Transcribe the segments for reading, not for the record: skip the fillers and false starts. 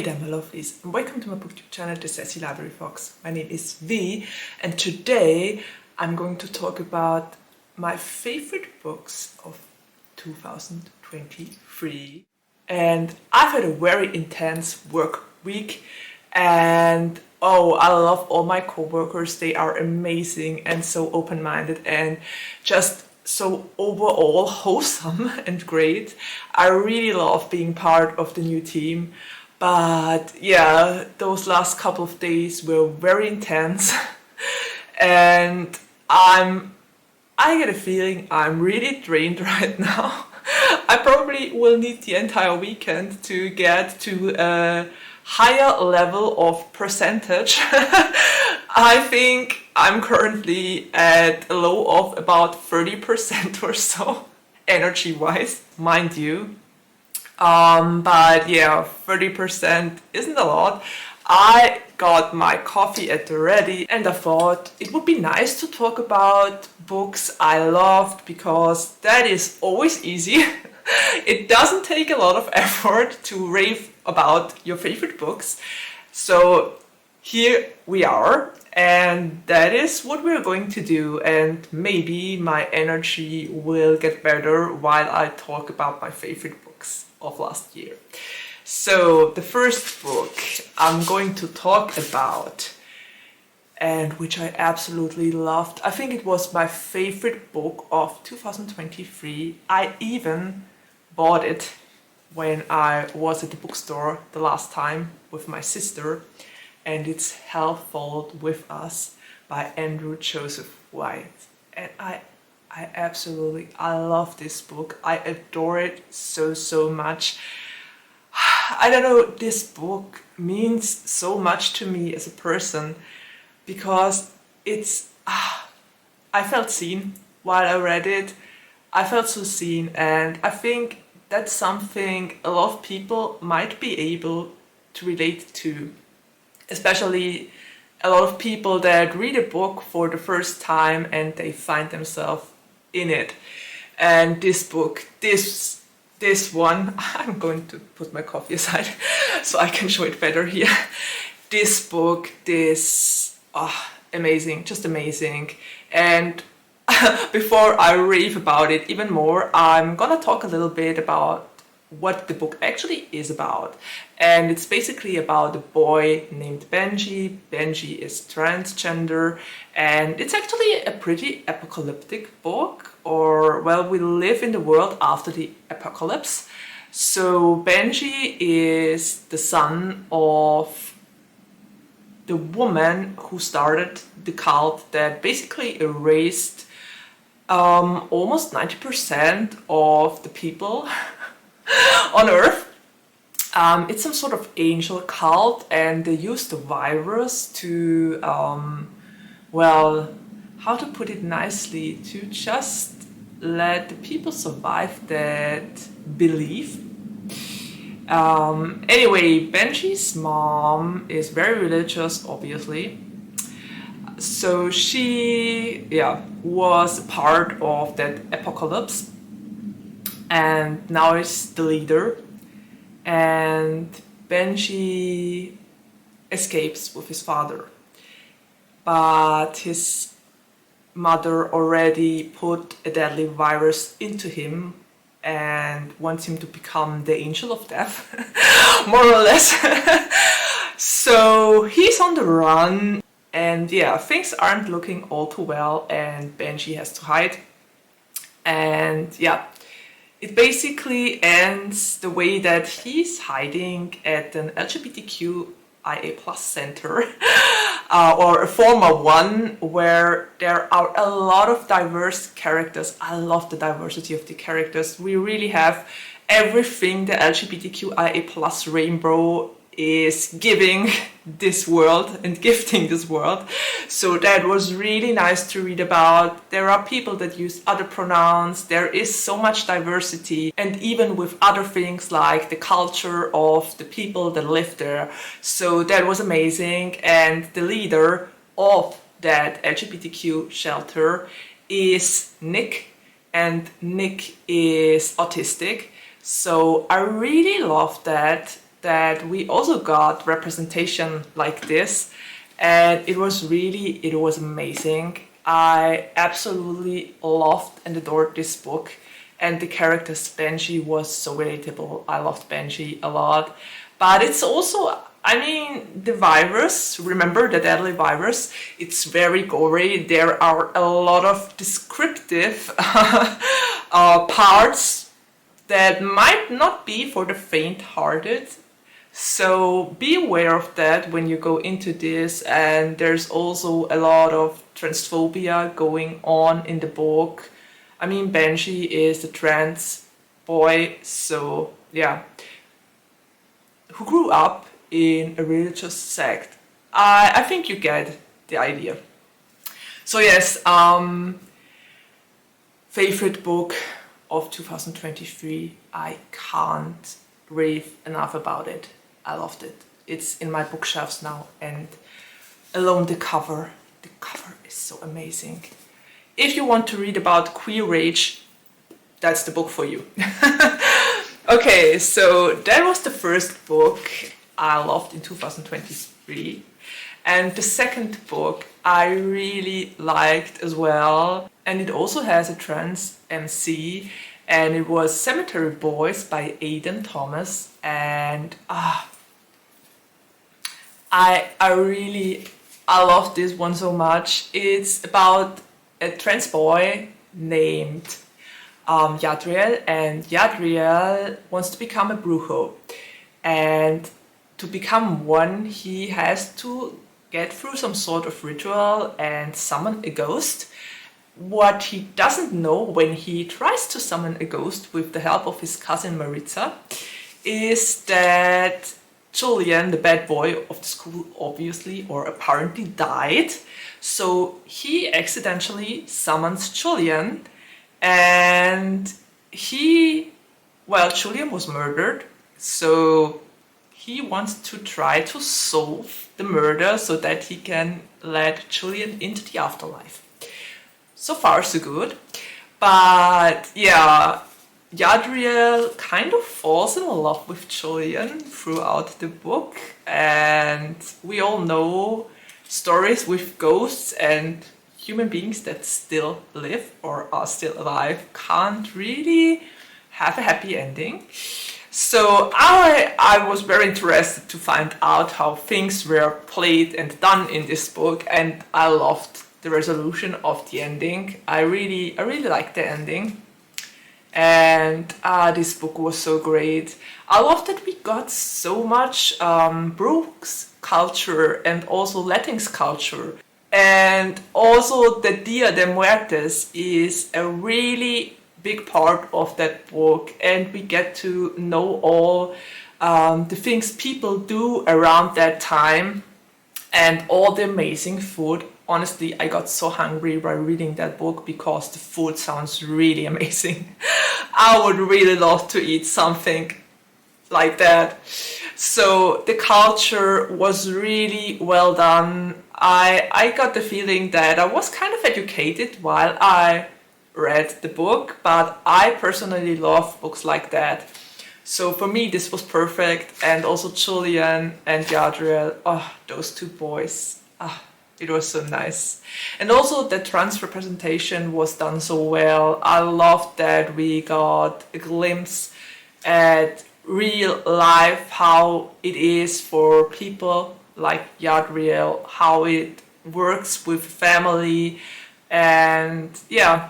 Hey there my lovelies, and welcome to my BookTube channel, The Sassy Library Fox. My name is V, and today I'm going to talk about my favorite books of 2023. And I've had a very intense work week, and oh, I love all my co-workers. They are amazing and so open-minded and just so overall wholesome and great. I really love being part of the new team. But yeah, those last couple of days were very intense and I get a feeling I'm really drained right now. I probably will need the entire weekend to get to a higher level of percentage. I think I'm currently at a low of about 30% or so, energy-wise, mind you. But yeah, 30% isn't a lot. I got my coffee at the ready and I thought it would be nice to talk about books I loved, because that is always easy. It doesn't take a lot of effort to rave about your favorite books. So here we are, and that is what we're going to do, and maybe my energy will get better while I talk about my favorite books of last year. So the first book I'm going to talk about, and which I absolutely loved, I think it was my favorite book of 2023. I even bought it when I was at the bookstore the last time with my sister, and it's Hell Followed With Us by Andrew Joseph White. And I love this book. I adore it so much. I don't know, this book means so much to me as a person, because it's I felt seen while I read it. I felt so seen, and I think that's something a lot of people might be able to relate to, especially a lot of people that read a book for the first time and they find themselves in it. And this book, this one, I'm going to put my coffee aside so I can show it better here. This book, amazing, just amazing. And before I rave about it even more, I'm gonna talk a little bit about what the book actually is about. And it's basically about a boy named Benji. Benji is transgender, and it's actually a pretty apocalyptic book, or well, we live in the world after the apocalypse. So Benji is the son of the woman who started the cult that basically erased almost 90% of the people on Earth. It's some sort of angel cult, and they use the virus to, well, how to put it nicely, to just let the people survive that belief. Anyway, Benji's mom is very religious, obviously. So she, was part of that apocalypse, and now is the leader. And Benji escapes with his father, but his mother already put a deadly virus into him and wants him to become the angel of death, more or less. So he's on the run, and yeah, things aren't looking all too well, and Benji has to hide. And yeah, it basically ends the way that he's hiding at an LGBTQIA+ center, or a former one, where there are a lot of diverse characters. I love the diversity of the characters. We really have everything the LGBTQIA+ rainbow is giving this world and gifting this world. So that was really nice to read about. There are people that use other pronouns. There is so much diversity, and even with other things like the culture of the people that live there. So that was amazing. And the leader of that LGBTQ shelter is Nick, and Nick is autistic. So I really love that. that we also got representation like this, and it was amazing. I absolutely loved and adored this book, and the character Benji was so relatable. I loved Benji a lot, but it's also, I mean, the virus, remember the deadly virus? It's very gory. There are a lot of descriptive parts that might not be for the faint-hearted. So be aware of that when you go into this. And there's also a lot of transphobia going on in the book. I mean, Benji is a trans boy, so yeah, who grew up in a religious sect. I think you get the idea. So yes, favorite book of 2023. I can't rave enough about it. I loved it. It's in my bookshelves now, and alone the cover is so amazing. If you want to read about queer rage, that's the book for you. Okay, so that was the first book I loved in 2023. And the second book I really liked as well. And it also has a trans MC. And it was Cemetery Boys by Aiden Thomas. And I love this one so much. It's about a trans boy named Yadriel, and Yadriel wants to become a brujo, and to become one he has to get through some sort of ritual and summon a ghost. What he doesn't know when he tries to summon a ghost with the help of his cousin Maritza is that Julian, the bad boy of the school, obviously or apparently died. So he accidentally summons Julian, and Julian was murdered, so he wants to try to solve the murder so that he can let Julian into the afterlife. So far, so good. But yeah, Yadriel kind of falls in love with Julian throughout the book, and we all know stories with ghosts and human beings that still live or are still alive can't really have a happy ending. So I was very interested to find out how things were played and done in this book, and I loved the resolution of the ending. I really liked the ending. And this book was so great. I love that we got so much Brooks culture and also Latinx culture. And also the Dia de Muertes is a really big part of that book, and we get to know all the things people do around that time and all the amazing food. Honestly, I got so hungry by reading that book because the food sounds really amazing. I would really love to eat something like that. So the culture was really well done. I got the feeling that I was kind of educated while I read the book, but I personally love books like that. So for me, this was perfect. And also Julian and Yadriel, those two boys, it was so nice. And also the trans representation was done so well. I loved that we got a glimpse at real life, how it is for people like Yadriel, how it works with family, and yeah,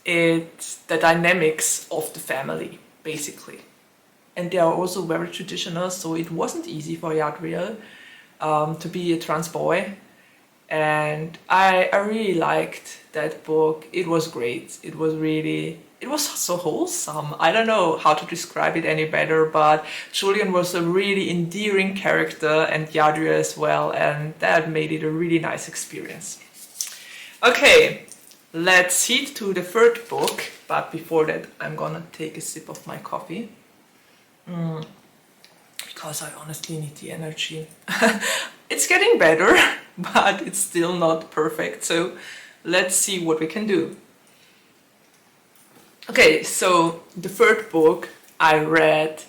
it's the dynamics of the family, basically. And they are also very traditional, so it wasn't easy for Yadriel to be a trans boy. And I really liked that book. It was great. It was so wholesome. I don't know how to describe it any better, but Julian was a really endearing character, and Yadriel as well, and that made it a really nice experience. Okay, let's head to the third book, but before that I'm gonna take a sip of my coffee. Because I honestly need the energy. It's getting better, but it's still not perfect, so let's see what we can do. Okay, so the third book I read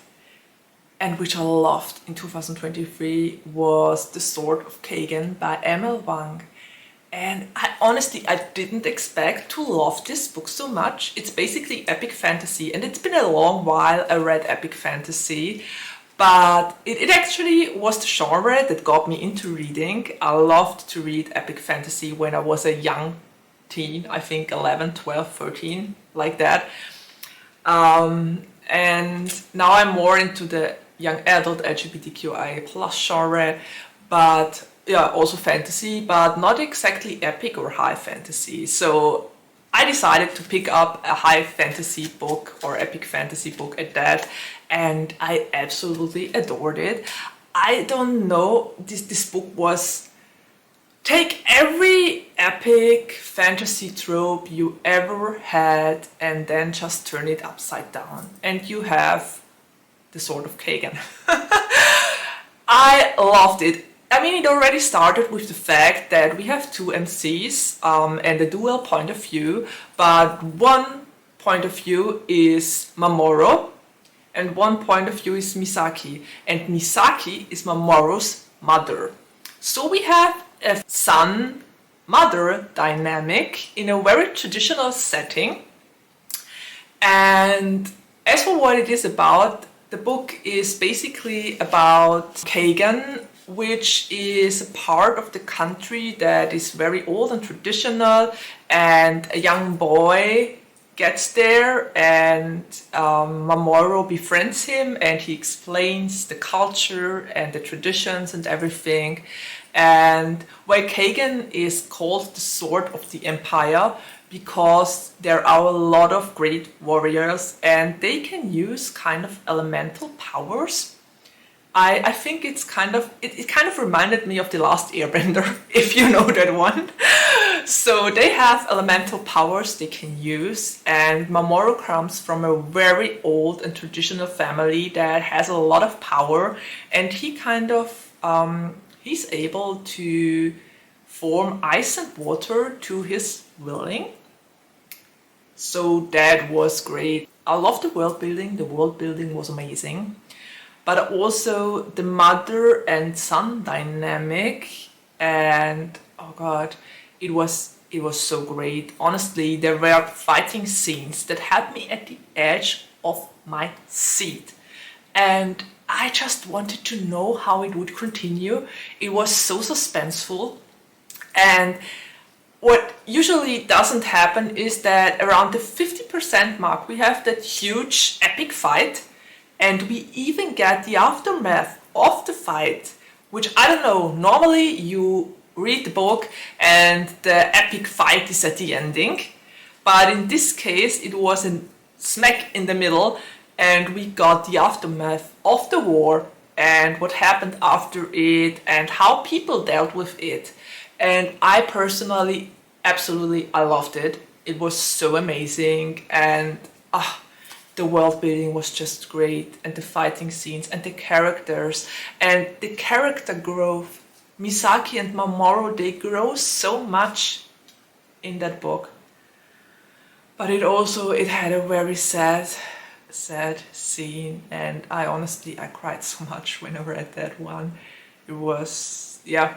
and which I loved in 2023 was The Sword of Kaigen by Wang. And I didn't expect to love this book so much. It's basically epic fantasy, and it's been a long while I read epic fantasy, but it actually was the genre that got me into reading. I loved to read epic fantasy when I was a young teen, I think 11, 12, 13, like that. And now I'm more into the young adult LGBTQIA plus genre, but yeah, also fantasy, but not exactly epic or high fantasy. So I decided to pick up a high fantasy book or epic fantasy book at that, and I absolutely adored it. I don't know, this book was take every epic fantasy trope you ever had and then just turn it upside down, and you have The Sword of Kaigen. I loved it. I mean, it already started with the fact that we have two MCs and a dual point of view, but one point of view is Mamoru and one point of view is Misaki, and Misaki is Mamoru's mother. So we have a son-mother dynamic in a very traditional setting. And as for what it is about, the book is basically about Kaigen, which is a part of the country that is very old and traditional, and a young boy gets there and Mamoru befriends him and he explains the culture and the traditions and everything. And why Kaigen is called the Sword of the Empire, because there are a lot of great warriors and they can use kind of elemental powers. I think it's kind of, it kind of reminded me of The Last Airbender, if you know that one. So they have elemental powers they can use, and Mamoru comes from a very old and traditional family that has a lot of power, and he kind of, he's able to form ice and water to his willing. So that was great. I love the world building was amazing. But also the mother and son dynamic, and oh god, it was so great. Honestly, there were fighting scenes that had me at the edge of my seat, and I just wanted to know how it would continue. It was so suspenseful, and what usually doesn't happen is that around the 50% mark we have that huge epic fight, and we even get the aftermath of the fight, which I don't know, normally you read the book and the epic fight is at the ending, but in this case it was a smack in the middle and we got the aftermath of the war and what happened after it and how people dealt with it. And I personally, absolutely, I loved it. It was so amazing, and the world building was just great, and the fighting scenes and the characters and the character growth. Misaki and Mamoru, they grow so much in that book. But it had a very sad scene, and I cried so much when I read that one. It was, yeah,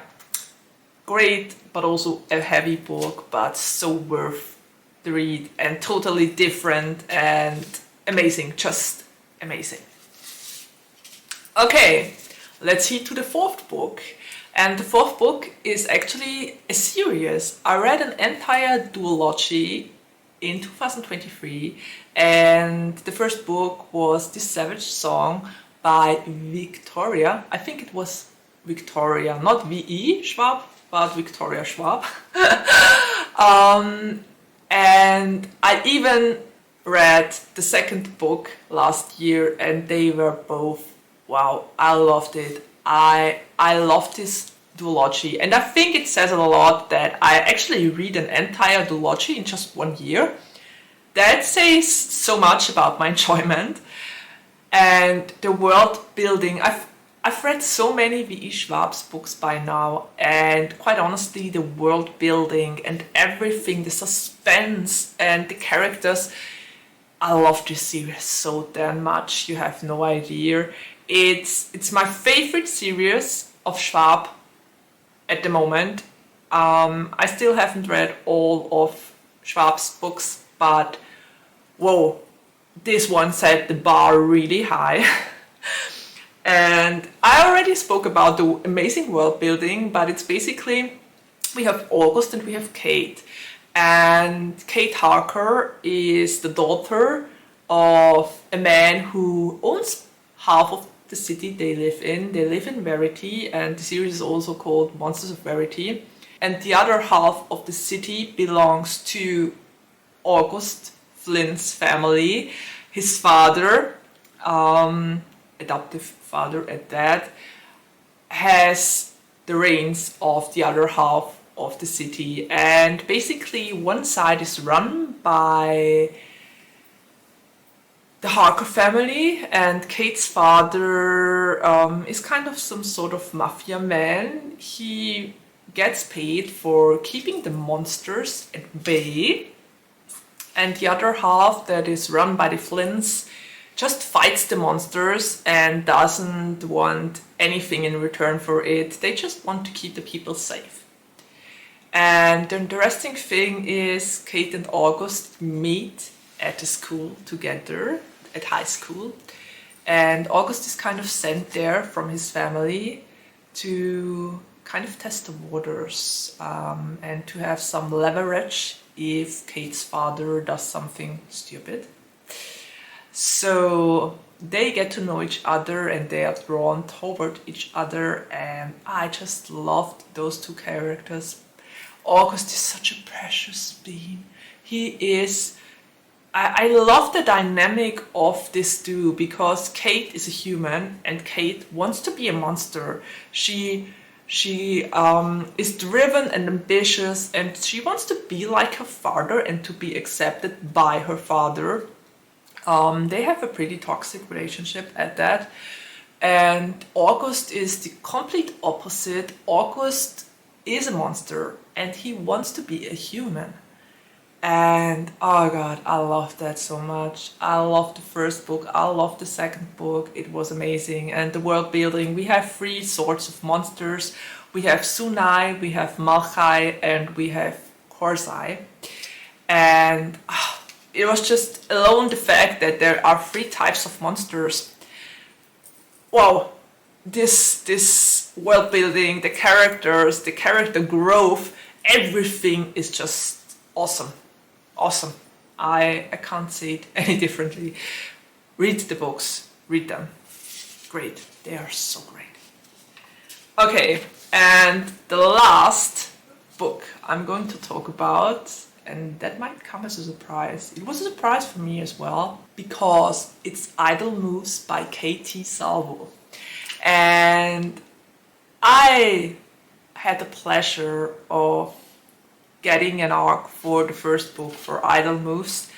great, but also a heavy book, but so worth the read and totally different and amazing, just amazing. Okay, let's head to the fourth book. And the fourth book is actually a series. I read an entire duology in 2023, and the first book was The Savage Song by Victoria. I think it was Victoria, not V.E. Schwab, but Victoria Schwab. And I even read the second book last year, and they were both, wow, I loved it. I loved this duology, and I think it says a lot that I actually read an entire duology in just 1 year. That says so much about my enjoyment. And the world building, I've read so many V.E. Schwab's books by now, and quite honestly, the world building and everything, the suspense and the characters, I love this series so damn much, you have no idea. It's my favorite series of Schwab at the moment. I still haven't read all of Schwab's books, but whoa, this one set the bar really high. And I already spoke about the amazing world building, but it's basically, we have August and we have Kate. And Kate Harker is the daughter of a man who owns half of the city they live in. They live in Verity, and the series is also called Monsters of Verity. And the other half of the city belongs to August Flynn's family. His father, adoptive father at that, has the reins of the other half of the city, and basically one side is run by the Harker family, and Kate's father is kind of some sort of mafia man. He gets paid for keeping the monsters at bay, and the other half, that is run by the Flynns, just fights the monsters and doesn't want anything in return for it. They just want to keep the people safe. And the interesting thing is Kate and August meet at the school together, at high school. And August is kind of sent there from his family to kind of test the waters and to have some leverage if Kate's father does something stupid. So they get to know each other and they are drawn toward each other, and I just loved those two characters. August is such a precious being. He is... I love the dynamic of this duo, because Kate is a human and Kate wants to be a monster. She is driven and ambitious, and she wants to be like her father and to be accepted by her father. They have a pretty toxic relationship at that. And August is the complete opposite. August is a monster and he wants to be a human. And oh god, I love that so much. I love the first book, I love the second book, it was amazing. And the world building, we have 3 sorts of monsters. We have Sunai, we have Malchai, and we have Korsai. And it was just alone the fact that there are 3 types of monsters. Wow, this world building, the characters, the character growth, everything is just awesome. Awesome. I can't say it any differently. Read the books, read them. Great, they are so great. Okay, and the last book I'm going to talk about, and that might come as a surprise. It was a surprise for me as well, because it's Idle Moves by K.T. Salvo. And I had the pleasure of getting an arc for the first book for Idle Moves.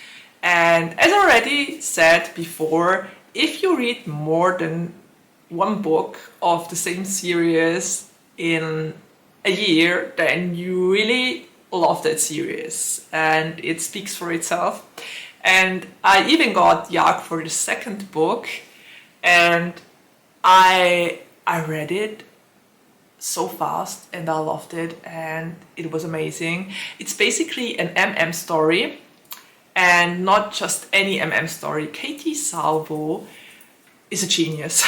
And as I already said before, if you read more than 1 book of the same series in a year, then you really love that series and it speaks for itself. And I even got the arc for the second book, and I read it so fast and I loved it and it was amazing. It's basically an MM story, and not just any MM story. K.T. Salvo is a genius.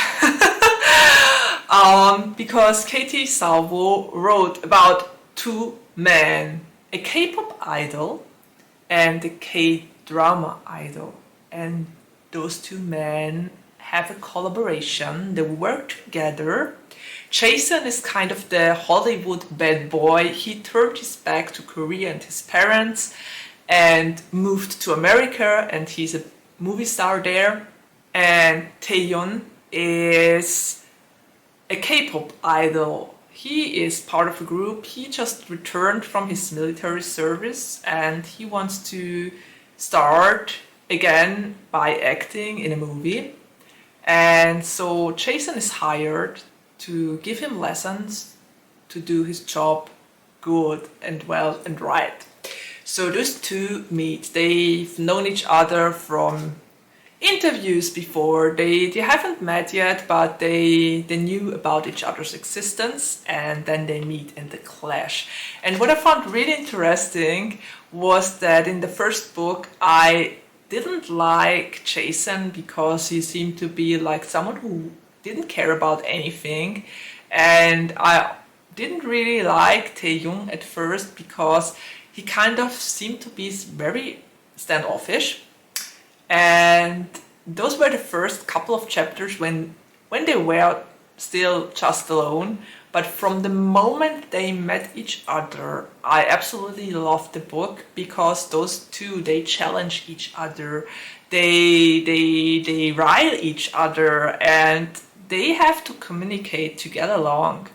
Because K.T. Salvo wrote about 2 men, a K-pop idol and a K-drama idol, and those 2 men have a collaboration. They work together. Jason is kind of the Hollywood bad boy. He turned his back to Korea and his parents and moved to America, and he's a movie star there. And Taeyeon is a K-pop idol. He is part of a group. He just returned from his military service and he wants to start again by acting in a movie. And so Jason is hired to give him lessons to do his job good and well and right. So those 2 meet. They've known each other from interviews before. They haven't met yet, but they knew about each other's existence, and then they meet in the clash. And what I found really interesting was that in the first book I didn't like Jason because he seemed to be like someone who didn't care about anything, and I didn't really like Tae-young at first because he kind of seemed to be very standoffish. And those were the first couple of chapters when they were still just alone. But from the moment they met each other, I absolutely loved the book because those two, they challenge each other, they rile each other, and they have to communicate to get along.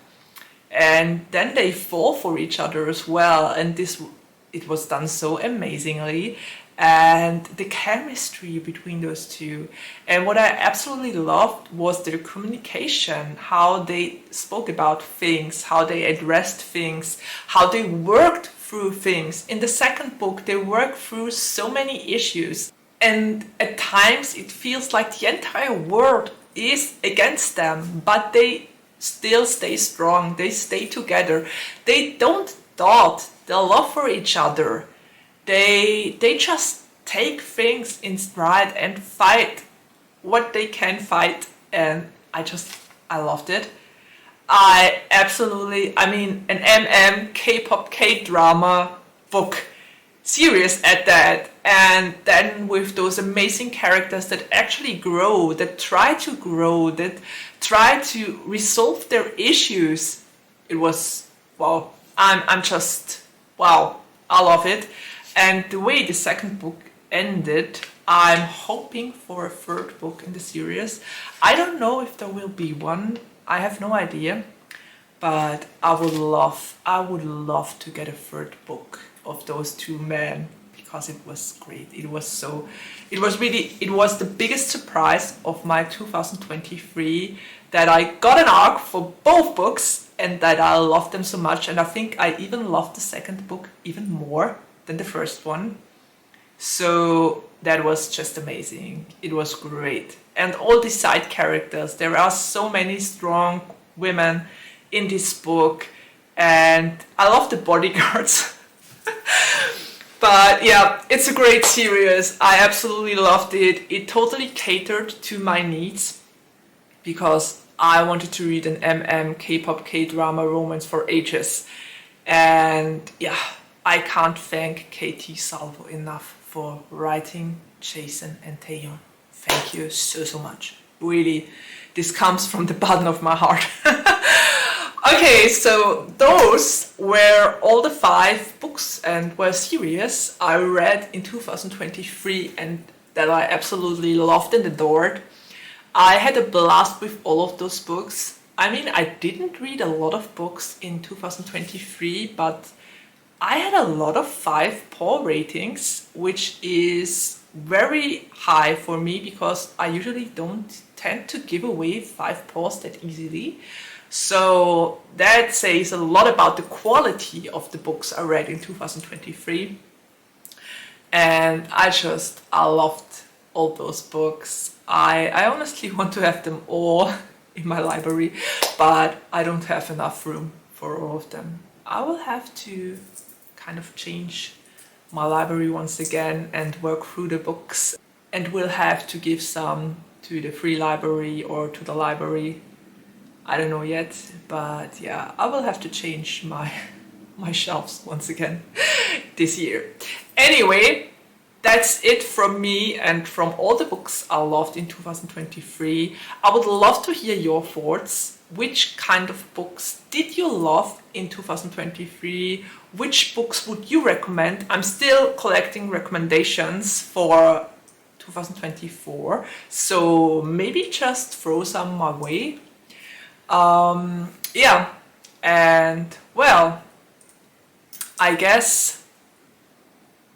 And then they fall for each other as well, and it was done so amazingly. And the chemistry between those two. And what I absolutely loved was their communication, how they spoke about things, how they addressed things, how they worked through things. In the second book, they worked through so many issues. And at times it feels like the entire world is against them, but they still stay strong, they stay together. They don't doubt their love for each other. They just take things in stride and fight what they can fight, and I loved it. I mean, an MM K-pop K-drama book series at that, and then with those amazing characters that actually grow, that try to resolve their issues. It was wow. I'm just wow. I love it. And the way the second book ended, I'm hoping for a third book in the series. I don't know if there will be one. I have no idea. But I would love to get a third book of those two men because it was great. It was the biggest surprise of my 2023 that I got an arc for both books and that I loved them so much. And I think I even loved the second book even more than the first one. So that was just amazing. It was great. And all the side characters, there are so many strong women in this book, and I love the bodyguards. But yeah, it's a great series. I absolutely loved it. It totally catered to my needs because I wanted to read an MM K-pop K-drama romance for ages. And yeah, I can't thank KT Salvo enough for writing Jason and Taeyeon. Thank you so much. Really, this comes from the bottom of my heart. Okay, so those were all the 5 books and were series I read in 2023 and that I absolutely loved and adored. I had a blast with all of those books. I mean, I didn't read a lot of books in 2023, but I had a lot of 5 paw ratings, which is very high for me because I usually don't tend to give away 5 paws that easily. So that says a lot about the quality of the books I read in 2023. And I loved all those books. I honestly want to have them all in my library, but I don't have enough room for all of them. I will have to kind of change my library once again and work through the books, and will have to give some to the free library or to the library. I don't know yet, but yeah, I will have to change my shelves once again this year. Anyway, that's it from me and from all the books I loved in 2023. I would love to hear your thoughts. Which kind of books did you love in 2023? Which books would you recommend? I'm still collecting recommendations for 2024, so maybe just throw some my way. Yeah, and well, I guess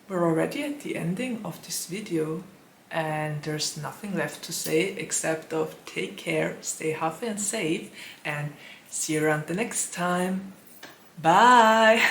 we're already at the ending of this video, and there's nothing left to say except of take care, stay healthy and safe, and see you around the next time. Bye!